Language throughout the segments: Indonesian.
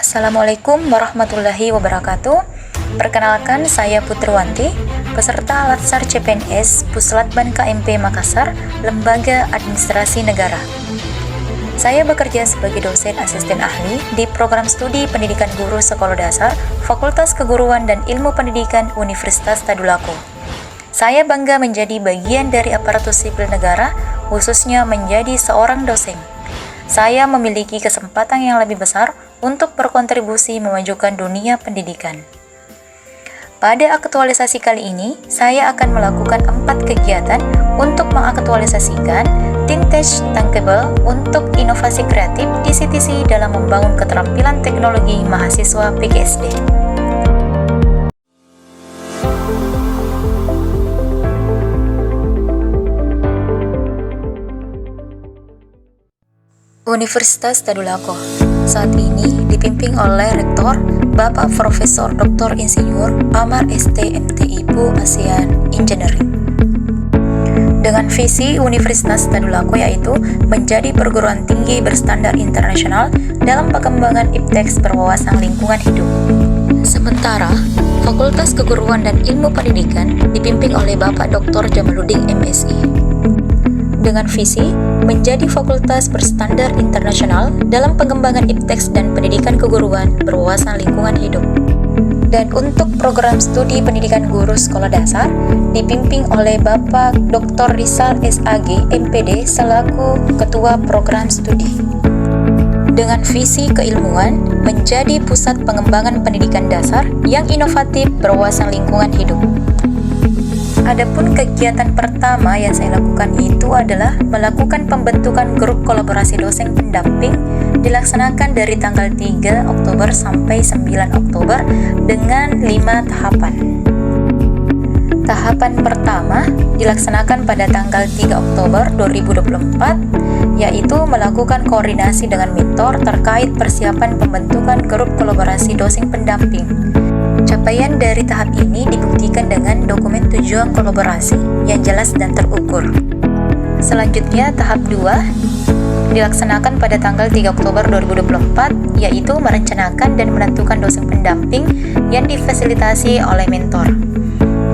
Assalamualaikum warahmatullahi wabarakatuh. Perkenalkan, saya Putriwanti, peserta Latsar CPNS Puslatban KMP Makassar, Lembaga Administrasi Negara. Saya bekerja sebagai dosen asisten ahli di Program Studi Pendidikan Guru Sekolah Dasar, Fakultas Keguruan dan Ilmu Pendidikan Universitas Tadulako. Saya bangga menjadi bagian dari aparatur sipil negara, khususnya menjadi seorang dosen. Saya memiliki kesempatan yang lebih besar untuk berkontribusi memajukan dunia pendidikan. Pada aktualisasi kali ini, saya akan melakukan 4 kegiatan untuk mengaktualisasikan Tintage Tankable untuk inovasi kreatif di CTC dalam membangun keterampilan teknologi mahasiswa PGSD. Universitas Tadulako saat ini dipimpin oleh Rektor Bapak Profesor Dr. Insinyur Amar ST MTI PU ASEAN Engineering. Dengan visi Universitas Tadulako yaitu menjadi perguruan tinggi berstandar internasional dalam pengembangan iptek berwawasan lingkungan hidup. Sementara Fakultas Keguruan dan Ilmu Pendidikan dipimpin oleh Bapak Dr. Jamaluddin MSI. Dengan visi menjadi fakultas berstandar internasional dalam pengembangan iptek dan pendidikan keguruan berwawasan lingkungan hidup. Dan untuk program studi pendidikan guru sekolah dasar dipimpin oleh Bapak Dr. Rizal SAG MPD selaku Ketua Program Studi. Dengan visi keilmuan menjadi pusat pengembangan pendidikan dasar yang inovatif berwawasan lingkungan hidup. Adapun kegiatan pertama yang saya lakukan itu adalah melakukan pembentukan grup kolaborasi dosen pendamping dilaksanakan dari tanggal 3 Oktober sampai 9 Oktober dengan 5 tahapan. Tahapan pertama dilaksanakan pada tanggal 3 Oktober 2024, yaitu melakukan koordinasi dengan mentor terkait persiapan pembentukan grup kolaborasi dosen pendamping. Capaian dari tahap ini dibuktikan dengan dokumen tujuan kolaborasi yang jelas dan terukur. Selanjutnya, tahap 2 dilaksanakan pada tanggal 3 Oktober 2024, yaitu merencanakan dan menentukan dosen pendamping yang difasilitasi oleh mentor.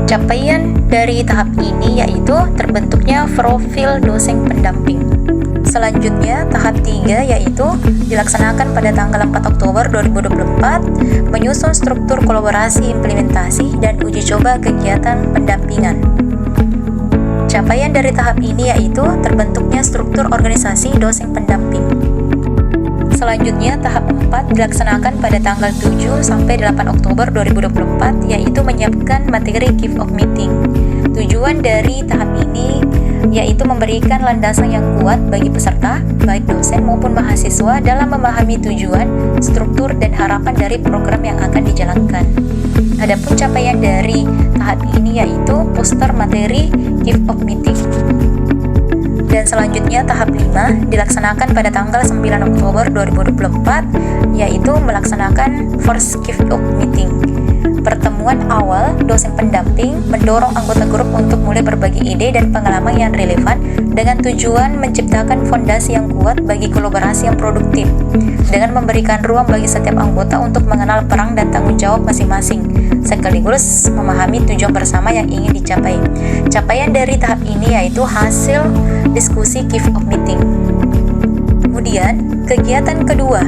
Capaian dari tahap ini yaitu terbentuknya profil dosen pendamping. Selanjutnya, tahap 3 yaitu dilaksanakan pada tanggal 4 Oktober 2024, menyusun struktur kolaborasi implementasi dan uji coba kegiatan pendampingan. Capaian dari tahap ini yaitu terbentuknya struktur organisasi dosen pendamping. Selanjutnya, tahap 4 dilaksanakan pada tanggal 7 sampai 8 Oktober 2024, yaitu menyiapkan materi kick-off meeting. Tujuan dari tahap ini yaitu memberikan landasan yang kuat bagi peserta, baik dosen maupun mahasiswa dalam memahami tujuan, struktur, dan harapan dari program yang akan dijalankan. Adapun capaian dari tahap ini yaitu poster materi kick-off meeting. Dan selanjutnya tahap 5 dilaksanakan pada tanggal 9 Oktober 2024, yaitu melaksanakan first kick-off meeting. Pertemuan awal dosen pendamping mendorong anggota grup untuk mulai berbagi ide dan pengalaman yang relevan dengan tujuan menciptakan fondasi yang kuat bagi kolaborasi yang produktif, dengan memberikan ruang bagi setiap anggota untuk mengenal peran dan tanggung jawab masing-masing, sekaligus memahami tujuan bersama yang ingin dicapai. Capaian dari tahap ini yaitu hasil diskusi kick-off meeting. Kemudian, kegiatan kedua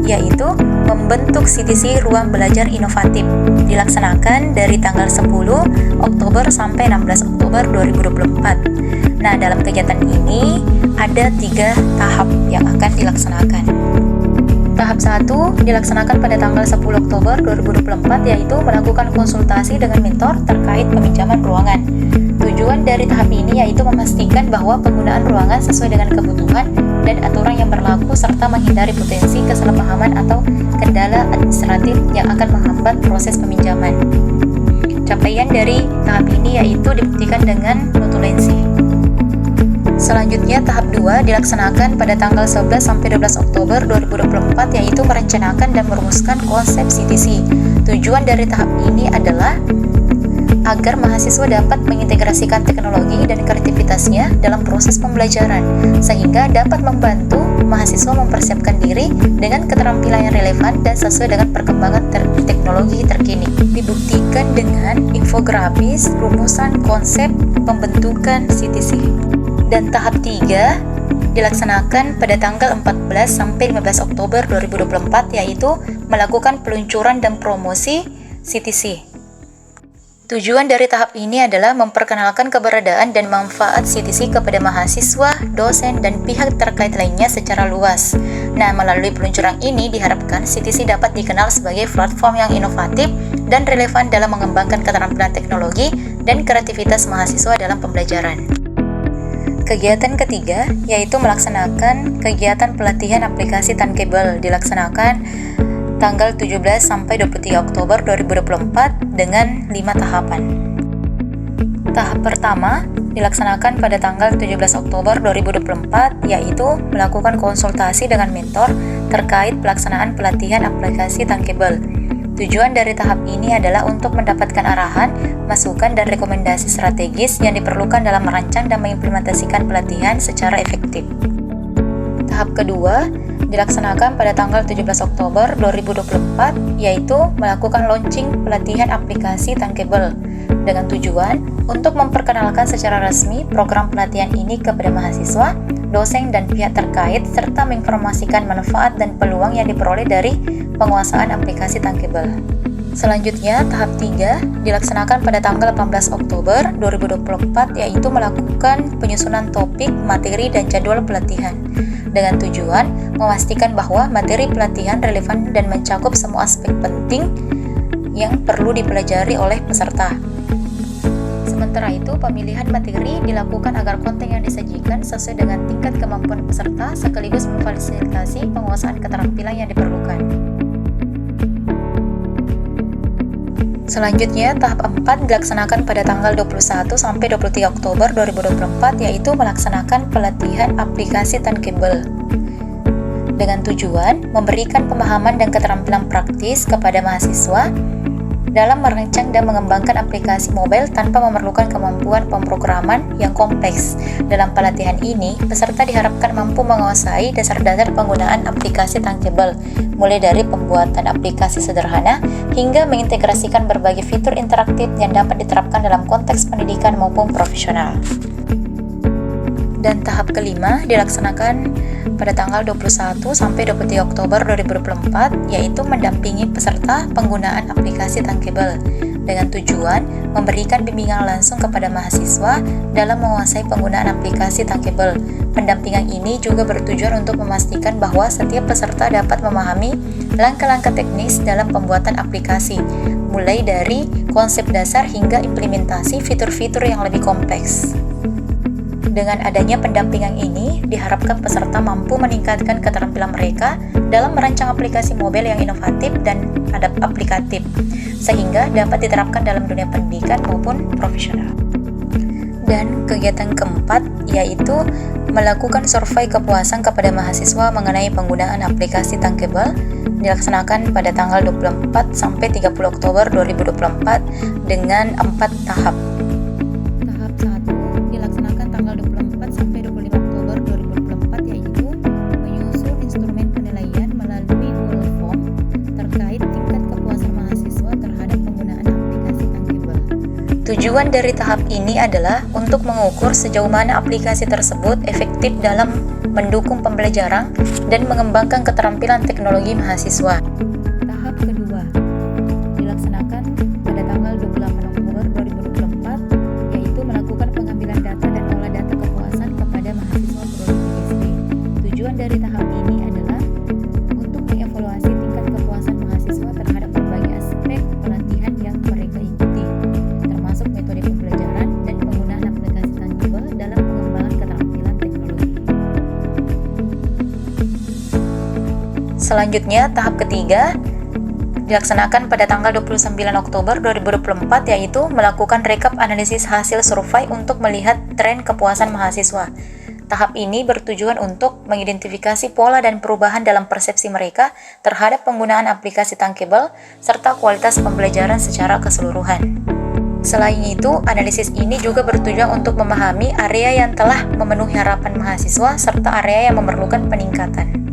yaitu membentuk CTC Ruang Belajar Inovatif dilaksanakan dari tanggal 10 Oktober sampai 16 Oktober 2024. Nah, dalam kegiatan ini ada 3 tahap yang akan dilaksanakan. Tahap 1 dilaksanakan pada tanggal 10 Oktober 2024, yaitu melakukan konsultasi dengan mentor terkait peminjaman ruangan. Tujuan dari tahap ini yaitu memastikan bahwa penggunaan ruangan sesuai dengan kebutuhan dan aturan yang berlaku serta menghindari potensi kesalahpahaman atau kendala administratif yang akan menghambat proses peminjaman. Capaian dari tahap ini yaitu dibuktikan dengan notulensi. Selanjutnya, tahap 2 dilaksanakan pada tanggal 11 sampai 12 Oktober 2024, yaitu merencanakan dan merumuskan konsep CTC. Tujuan dari tahap ini adalah agar mahasiswa dapat mengintegrasikan teknologi dan kreativitasnya dalam proses pembelajaran, sehingga dapat membantu mahasiswa mempersiapkan diri dengan keterampilan yang relevan dan sesuai dengan perkembangan teknologi terkini. Dibuktikan dengan infografis, rumusan, konsep, pembentukan CTC. Dan tahap 3 dilaksanakan pada tanggal 14 sampai 15 Oktober 2024, yaitu melakukan peluncuran dan promosi CTC. Tujuan dari tahap ini adalah memperkenalkan keberadaan dan manfaat CTC kepada mahasiswa, dosen, dan pihak terkait lainnya secara luas. Nah, melalui peluncuran ini diharapkan CTC dapat dikenal sebagai platform yang inovatif dan relevan dalam mengembangkan keterampilan teknologi dan kreativitas mahasiswa dalam pembelajaran. Kegiatan ketiga yaitu melaksanakan kegiatan pelatihan aplikasi tankable, dilaksanakan tanggal 17 sampai 23 Oktober 2024 dengan 5 tahapan. Tahap pertama dilaksanakan pada tanggal 17 Oktober 2024, yaitu melakukan konsultasi dengan mentor terkait pelaksanaan pelatihan aplikasi tankable. Tujuan dari tahap ini adalah untuk mendapatkan arahan, masukan, dan rekomendasi strategis yang diperlukan dalam merancang dan mengimplementasikan pelatihan secara efektif. Tahap kedua dilaksanakan pada tanggal 17 Oktober 2024, yaitu melakukan launching pelatihan aplikasi tankable dengan tujuan untuk memperkenalkan secara resmi program pelatihan ini kepada mahasiswa, dosen, dan pihak terkait, serta menginformasikan manfaat dan peluang yang diperoleh dari penguasaan aplikasi tankable. Selanjutnya, tahap 3 dilaksanakan pada tanggal 18 Oktober 2024, yaitu melakukan penyusunan topik, materi, dan jadwal pelatihan dengan tujuan memastikan bahwa materi pelatihan relevan dan mencakup semua aspek penting yang perlu dipelajari oleh peserta. Sementara itu, pemilihan materi dilakukan agar konten yang disajikan sesuai dengan tingkat kemampuan peserta sekaligus memfasilitasi penguasaan keterampilan yang diperlukan. Selanjutnya, tahap 4 dilaksanakan pada tanggal 21 sampai 23 Oktober 2024, yaitu melaksanakan pelatihan aplikasi tankable dengan tujuan memberikan pemahaman dan keterampilan praktis kepada mahasiswa dalam merancang dan mengembangkan aplikasi mobile tanpa memerlukan kemampuan pemrograman yang kompleks. Dalam pelatihan ini, peserta diharapkan mampu menguasai dasar-dasar penggunaan aplikasi tankable, mulai dari pembuatan aplikasi sederhana hingga mengintegrasikan berbagai fitur interaktif yang dapat diterapkan dalam konteks pendidikan maupun profesional. Dan tahap kelima dilaksanakan pada tanggal 21 sampai 23 Oktober 2024, yaitu mendampingi peserta penggunaan aplikasi tankable dengan tujuan memberikan bimbingan langsung kepada mahasiswa dalam menguasai penggunaan aplikasi tankable. Pendampingan ini juga bertujuan untuk memastikan bahwa setiap peserta dapat memahami langkah-langkah teknis dalam pembuatan aplikasi, mulai dari konsep dasar hingga implementasi fitur-fitur yang lebih kompleks. Dengan adanya pendampingan ini, diharapkan peserta mampu meningkatkan keterampilan mereka dalam merancang aplikasi mobile yang inovatif dan aplikatif, sehingga dapat diterapkan dalam dunia pendidikan maupun profesional. Dan kegiatan keempat, yaitu melakukan survei kepuasan kepada mahasiswa mengenai penggunaan aplikasi tankable, dilaksanakan pada tanggal 24 sampai 30 Oktober 2024 dengan 4 tahap. Tahap 1 dilaksanakan tanggal 24 sampai 25 Oktober 2024, yaitu menyusun instrumen penilaian melalui Google Form terkait tingkat kepuasan mahasiswa terhadap penggunaan aplikasi tankable. Tujuan dari tahap ini adalah untuk mengukur sejauh mana aplikasi tersebut efektif dalam mendukung pembelajaran dan mengembangkan keterampilan teknologi mahasiswa. Tahap kedua dilaksanakan pada tanggal 28 Oktober 2024, yaitu melakukan pengambilan data dan olah data kepuasan kepada mahasiswa prodi PhD. Tujuan dari tahap ini adalah untuk mengevaluasi tingkat kepuasan mahasiswa terhadap berbagai aspek pelatihan yang mereka ikuti, termasuk metode pembelajaran dan penggunaan aplikasi tankable dalam pengembangan keterampilan teknologi. Selanjutnya, tahap ketiga dilaksanakan pada tanggal 29 Oktober 2024, yaitu melakukan rekap analisis hasil survei untuk melihat tren kepuasan mahasiswa. Tahap ini bertujuan untuk mengidentifikasi pola dan perubahan dalam persepsi mereka terhadap penggunaan aplikasi tankable serta kualitas pembelajaran secara keseluruhan. Selain itu, analisis ini juga bertujuan untuk memahami area yang telah memenuhi harapan mahasiswa serta area yang memerlukan peningkatan.